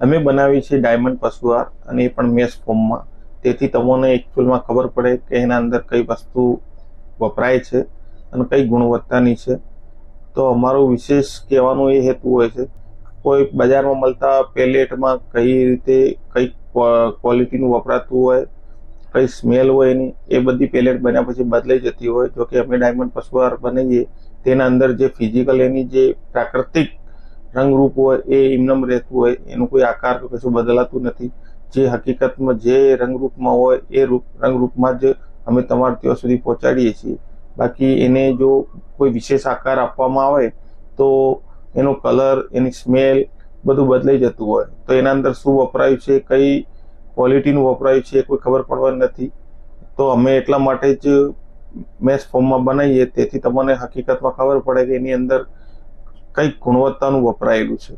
અમે બનાવી છે ડાયમંડ પશુઆહાર અને એ પણ મેશ ફોર્મમાં, તેથી તમને એકચ્યુઅલમાં ખબર પડે કે એના અંદર કઈ વસ્તુ વપરાય છે અને કઈ ગુણવત્તાની છે. તો અમારો વિશેષ કહેવાનો એ હેતુ હોય છે, કોઈ બજારમાં મળતા પેલેટમાં કઈ રીતે કઈ ક્વોલિટીનું વપરાતું હોય, કઈ સ્મેલ હોય એની, એ બધી પેલેટ બન્યા પછી બદલાઈ જતી હોય. જો કે અમે ડાયમંડ પશુઆહાર બનાવીએ તેના અંદર જે ફિઝિકલ એની જે પ્રાકૃતિક રંગરૂપ હોય એ એમનેમ રહેતું હોય, એનું કોઈ આકાર કે કશું બદલાતું નથી. જે હકીકતમાં જે રંગરૂપમાં હોય એ રંગરૂપમાં જ અમે તમારા ત્યાં સુધી પહોંચાડીએ છીએ. બાકી એને જો કોઈ વિશેષ આકાર આપવામાં આવે તો એનો કલર, એની સ્મેલ બધું બદલાઈ જતું હોય. તો એના અંદર શું વપરાયું છે, કઈ ક્વોલિટીનું વપરાયું છે, કોઈ ખબર પડવાની નથી. તો અમે એટલા માટે જ મેશ ફોર્મમાં બનાવીએ, તેથી તમને હકીકતમાં ખબર પડે કે એની અંદર કઈ ગુણવત્તાનું વપરાયેલું છે.